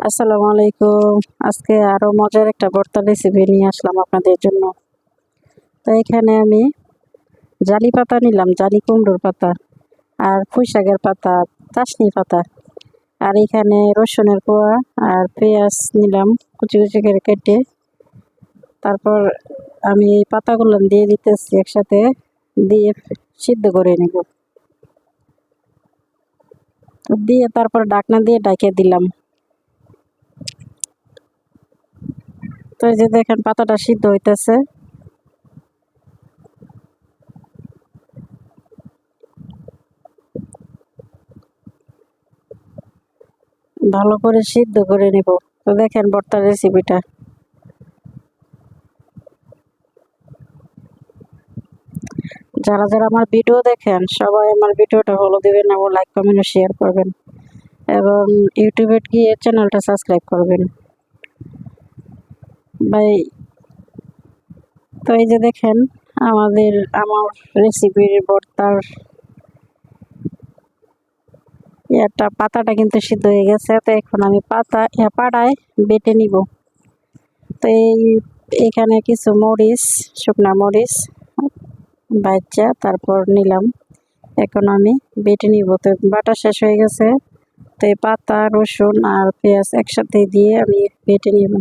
আসসালামু আলাইকুম। আজকে আরো মজার একটা ভর্তা রেসিপি নিয়ে আসলাম আপনাদের জন্য। তো এখানে আমি জালি পাতা নিলাম, জালি কুমড়োর পাতা, আর পুঁই শাকের পাতা, চাশনি পাতা, আর এখানে রসুনের কোয়া আর পেঁয়াজ নিলাম কুচি কুচি করে কেটে। তারপর আমি এই পাতাগুলো দিয়ে দিতেছি একসাথে, দিয়ে সিদ্ধ করে নেব। দিয়ে তারপর ঢাকনা দিয়ে ঢেকে দিলাম। তো এই যে দেখেন পাতাটা সিদ্ধ হইতেছে। ভালো করে সিদ্ধ করে নেব। তো দেখেন ভর্তার রেসিপিটা। যারা যারা আমার ভিডিও দেখেন সবাই আমার ভিডিওটা ফলো দিবেন এবং লাইক কমেন্ট শেয়ার করবেন, এবং ইউটিউবে গিয়ে চ্যানেলটা সাবস্ক্রাইব করবেন ভাই। তো এই যে দেখেন আমার রেসিপির ভর্তার পাতাটা কিন্তু সিদ্ধ হয়ে গেছে। তো এখন আমি পাড়ায় বেটে নিব। তো এখানে কিছু মরিচ, শুকনা মরিচ বাচ্চা তারপর নিলাম। এখন আমি বেটে নিব। তো বাটা শেষ হয়ে গেছে। তো এই পাতা, রসুন আর পেঁয়াজ একসাথে দিয়ে আমি বেটে নিব।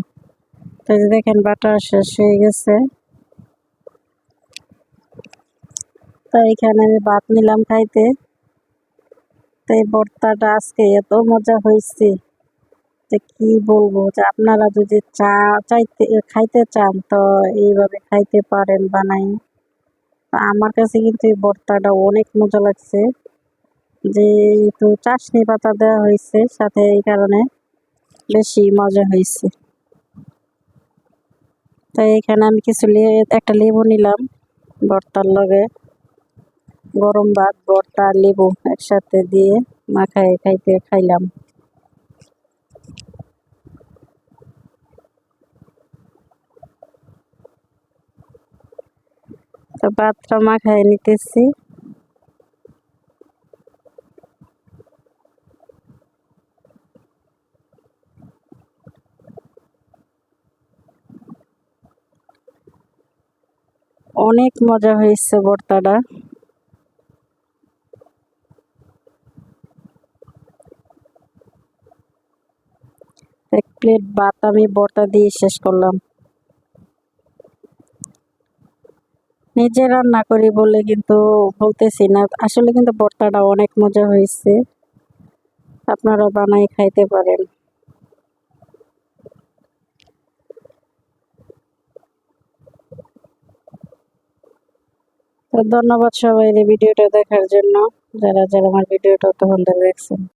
তো এই যে দেখেন বাটা শেষ হয়ে গেছে। তো এখানে আমি ভাত নিলাম খাইতে। তো এই ভর্তাটা আজকে এত মজা হয়েছে যে কি বলবো, যে আপনারা যদি খাইতে চান তো এইভাবে খাইতে পারেন বানাই। আমার কাছে কিন্তু এই ভর্তাটা অনেক মজা লাগছে, যে একটু চাশনি পাতা দেওয়া হয়েছে সাথে, এই কারণে বেশি মজা হয়েছে। তো এখানে আমি একটা লেবু নিলাম ভর্তার লগে। গরম ভাত, ভর্তা, লেবু একসাথে দিয়ে মাখায় খাইলাম। তো ভাতটা মাখায় নিতেছি। অনেক মজা হয়েছে ভর্তাটা। এক প্লেট ভাত আমি ভর্তা দিয়ে শেষ করলাম। নিজে রান্না করি বলে কিন্তু বলতেছি না, আসলে কিন্তু ভর্তাটা অনেক মজা হয়েছে। আপনারা বানাই খাইতে পারেন। তো ধন্যবাদ সবাই ভিডিওটা দেখার জন্য, যারা যারা আমার ভিডিওটা তখন ধরে দেখছেন।